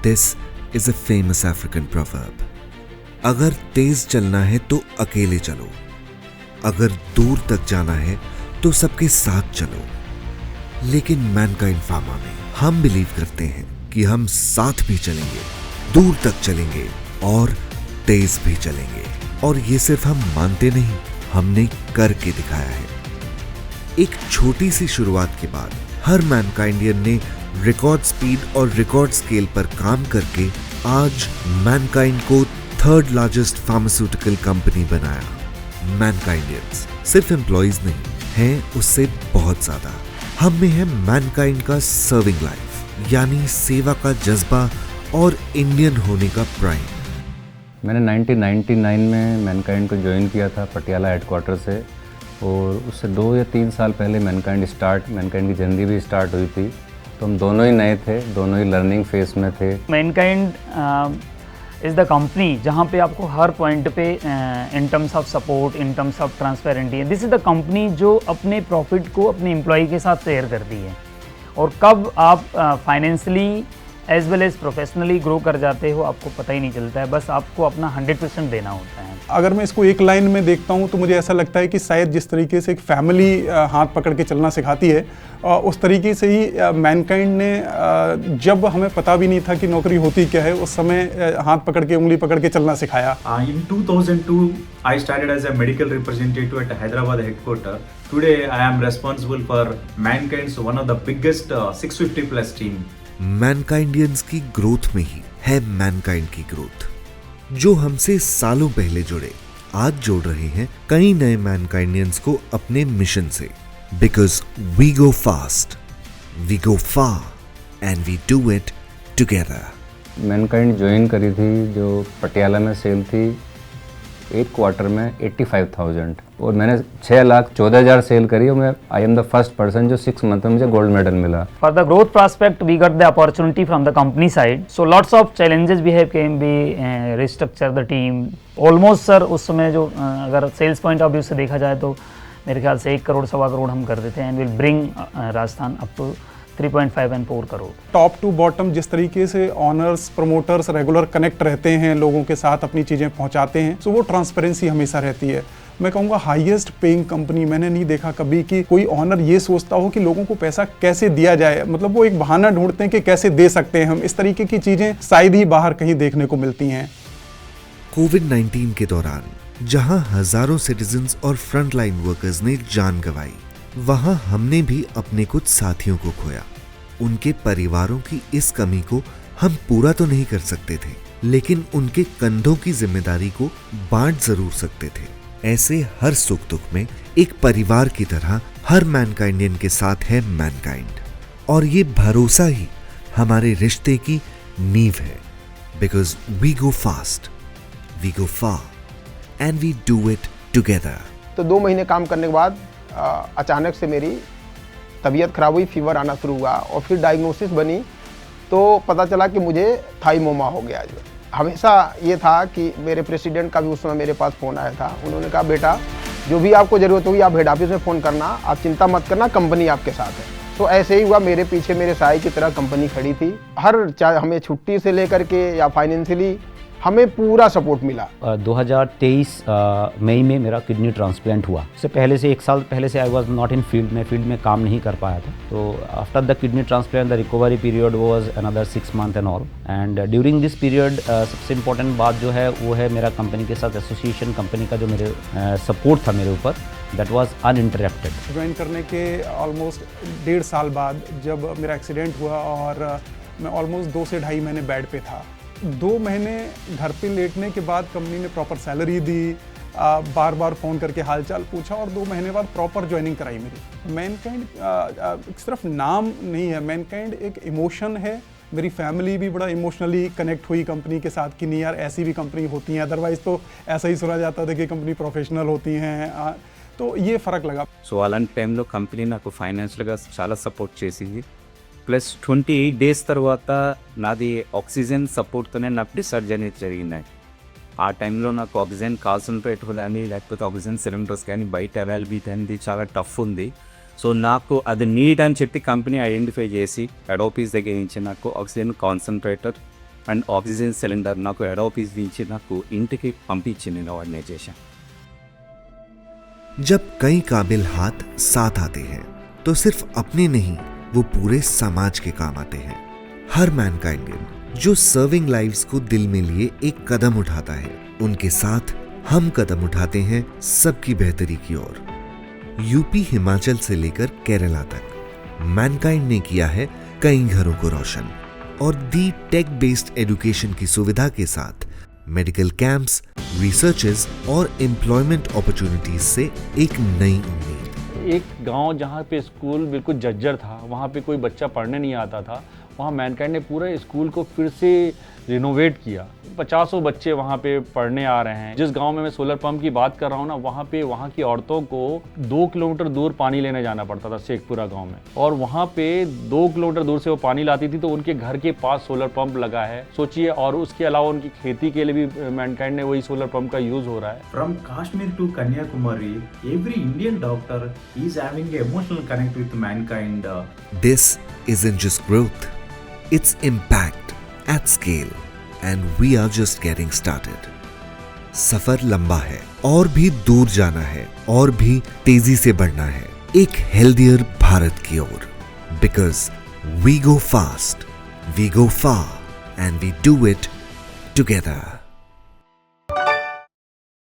This is a famous African proverb, अगर तेज चलना है तो अकेले चलो, अगर दूर तक जाना है तो सबके साथ चलो। लेकिन मैनकाइंड फार्मा में हम बिलीव करते हैं कि हम साथ भी चलेंगे, दूर तक चलेंगे और तेज भी चलेंगे। और ये सिर्फ हम मानते नहीं, हमने करके दिखाया है। एक छोटी सी शुरुआत के बाद हर मैनकाइंडियन ने रिकॉर्ड स्पीड और रिकॉर्ड स्केल पर काम करके आज मैनकाइंड को थर्ड लार्जेस्ट फार्मास्यूटिकल कंपनी बनाया। मैनकाइंडियंस सिर्फ एम्प्लॉइज नहीं हैं, उससे बहुत ज्यादा। हम में है मैनकाइंड का सर्विंग लाइफ, यानी सेवा का जज्बा और इंडियन होने का प्राइड। मैंने 1999 में मैनकाइंड को ज्वाइन किया था पटियाला हेडक्वार्टर से, और उससे 2 या 3 साल पहले मैनकाइंड की जर्नी भी स्टार्ट हुई थी। तो हम दोनों ही नए थे, दोनों ही लर्निंग फेज में थे। मैनकाइंड इज़ द कंपनी जहाँ पे आपको हर पॉइंट पे in terms of support, in terms of transparency, this is the company जो अपने प्रॉफिट को अपने एम्प्लॉय के साथ शेयर करती है। और कब आप financially as well as professionally grow कर जाते हो आपको पता ही नहीं चलता है, बस आपको अपना 100% देना होता है। अगर मैं इसको एक लाइन में देखता हूँ तो मुझे ऐसा लगता है कि शायद जिस तरीके से एक फैमिली हाथ पकड़ के चलना सिखाती है, उस तरीके से ही मैनकाइंड ने जब हमें पता भी नहीं था कि नौकरी होती क्या है, उस समय हाथ पकड़ के उंगली पकड़ के चलना सिखाया। In 2002, I started as a medical representative at Hyderabad headquarters. Today, I am responsible for Mankind's one of the biggest 650 plus team. मैनकाइंडियंस की ग्रोथ में ही है मैनकाइंड की ग्रोथ, जो हमसे सालों पहले जुड़े आज जोड़ रहे हैं कई नए मैनकाइंडियंस को अपने मिशन से। Because we go fast, we go far and we do it together. Mankind join करी थी जो पटियाला में सेल थी 8 क्वार्टर में 85,000, और मैंने 6,14,000 सेल करी, और मैं I am the first person जो 6 मंथ में मुझे गोल्ड मेडल मिला। For the growth prospect, we got the opportunity from the company side. So lots of challenges we have came, we restructure the team. Almost sir उस समय जो अगर sales point of view से देखा जाए तो मेरे ख्याल से 1 करोड़ 1.25 करोड़ हम कर देते हैं, and will bring Rajasthan up to 3.5 and 4 crore. Top to bottom जिस तरीके से ऑनर्स, प्रमोटर्स रेगुलर कनेक्ट रहते हैं, लोगों के साथ अपनी चीज़ें पहुंचाते हैं, तो वो ट्रांसपेरेंसी हमेशा रहती है। मैं कहूँगा हाईएस्ट पेइंग कंपनी मैंने नहीं देखा कभी कि कोई ऑनर ये सोचता हो कि लोगों को पैसा कैसे दिया जाए, मतलब वो एक बहाना ढूंढते हैं कि कैसे दे सकते हैं हम। इस तरीके की चीज़ें शायद ही बाहर कहीं देखने को मिलती हैं। कोविड-19 के दौरान जहां हजारों सिटीजन्स और फ्रंटलाइन वर्कर्स ने जान गंवाई, वहां हमने भी अपने कुछ साथियों को खोया। उनके परिवारों की इस कमी को हम पूरा तो नहीं कर सकते थे, लेकिन उनके कंधों की जिम्मेदारी को बांट जरूर सकते थे। ऐसे हर सुख दुख में एक परिवार की तरह हर मैनकाइंडियन के साथ है मैनकाइंड, और ये भरोसा ही हमारे रिश्ते की नींव है। Because we go fast, we go far and we do it together. तो 2 महीने काम करने के बाद अचानक से मेरी तबीयत खराब हुई, फीवर आना शुरू हुआ, और फिर डायग्नोसिस बनी तो पता चला कि मुझे थाइमोमा हो गया। जो हमेशा ये था कि मेरे प्रेसिडेंट का भी उस समय मेरे पास फ़ोन आया था, उन्होंने कहा बेटा जो भी आपको ज़रूरत होगी आप हेड ऑफिस में फ़ोन करना, आप चिंता मत करना, कंपनी आपके साथ है। तो ऐसे ही हुआ, मेरे पीछे मेरे साई की तरह कंपनी खड़ी थी। हर चाहे हमें छुट्टी से लेकर के या फाइनेंशियली हमें पूरा सपोर्ट मिला। 2023 मई में मेरा किडनी ट्रांसप्लांट हुआ। उससे पहले से 1 साल पहले से I was not in field में काम नहीं कर पाया था। तो after the kidney transplant the recovery period was another 6 month and all, and during this period सबसे इम्पोर्टेंट बात जो है वो है मेरा कंपनी के साथ एसोसिएशन, कंपनी का जो मेरे सपोर्ट था मेरे ऊपर, दैट वाज अनइंटरप्टेड। ज्वाइन करने के ऑलमोस्ट 1.5 साल बाद जब मेरा एक्सीडेंट हुआ और मैं ऑलमोस्ट 2 से 2.5 महीने बेड पे था, 2 महीने घर पे लेटने के बाद कंपनी ने प्रॉपर सैलरी दी, बार बार फ़ोन करके हालचाल पूछा, और 2 महीने बाद प्रॉपर ज्वाइनिंग कराई मेरी। मैनकाइंड सिर्फ नाम नहीं है, मैनकाइंड एक इमोशन है। मेरी फैमिली भी बड़ा इमोशनली कनेक्ट हुई कंपनी के साथ कि नहीं यार ऐसी भी कंपनी होती हैं, अदरवाइज़ तो ऐसा ही सुना जाता था कि कंपनी प्रोफेशनल होती हैं। तो ये फ़र्क लगा। సో అలాంటి టైంలో కంపెనీ నాకు ఫైనాన్షియల్గా చాలా సపోర్ట్ చేసింది. ప్లస్ 28 డేస్ తర్వాత నాది ఆక్సిజన్ సపోర్ట్తోనే నాకు డిశ్చార్జ్ అనేది జరిగినాయి. ఆ టైంలో నాకు ఆక్సిజన్ కాన్సన్ట్రేట్ కానీ లేకపోతే ఆక్సిజన్ సిలిండర్స్ కానీ బయట అవైలబిలిటీ అనేది చాలా టఫ్ ఉంది. సో నాకు అది నీడ్ అని చెప్పి కంపెనీ ఐడెంటిఫై చేసి హెడ్ ఆఫీస్ దగ్గర నుంచి నాకు oxygen concentrator and oxygen cylinder నాకు హెడ్ ఆఫీస్ నుంచి నాకు ఇంటికి పంపించింది ఆర్గనైజేషన్. जब कई काबिल हाथ साथ आते हैं तो सिर्फ अपने नहीं, वो पूरे समाज के काम आते हैं. हर मैनकाइंड जो सर्विंग लाइव्स को दिल में लिए एक कदम उठाता है, उनके साथ हम कदम उठाते हैं सबकी बेहतरी की ओर. यूपी हिमाचल से लेकर केरला तक मैनकाइंड ने किया है कई घरों को रोशन, और दी टेक बेस्ड एजुकेशन की सुविधा के साथ मेडिकल कैंप्स, रिसर्चेस और एम्प्लॉयमेंट अपॉर्चुनिटीज से एक नई उम्मीद. एक गांव जहाँ पे स्कूल बिल्कुल जर्जर था, वहाँ पे कोई बच्चा पढ़ने नहीं आता था, वहाँ मैनकाइंड ने पूरे स्कूल को फिर से रिनोवेट किया. 50 बच्चे वहाँ पे पढ़ने आ रहे हैं. जिस गांव में मैं सोलर पंप की बात कर रहा हूँ ना, वहाँ पे वहाँ की औरतों को 2 किलोमीटर दूर पानी लेने जाना पड़ता था शेखपुरा गांव में, और वहाँ पे 2 किलोमीटर दूर से वो पानी लाती थी, तो उनके घर के पास सोलर पंप लगा है. सोचिए, और उसके अलावा उनकी खेती के लिए भी मैनकाइंड ने वही सोलर पंप का यूज हो रहा है. From Kashmir to Kanyakumari, every Indian doctor is having an emotional connect with mankind. This isn't just growth, it's impact at scale, and we are just getting started. सफर लंबा है, और भी दूर जाना है, और भी तेजी से बढ़ना है एक हेल्दियर भारत की ओर. Because we go fast, we go far, and we do it together.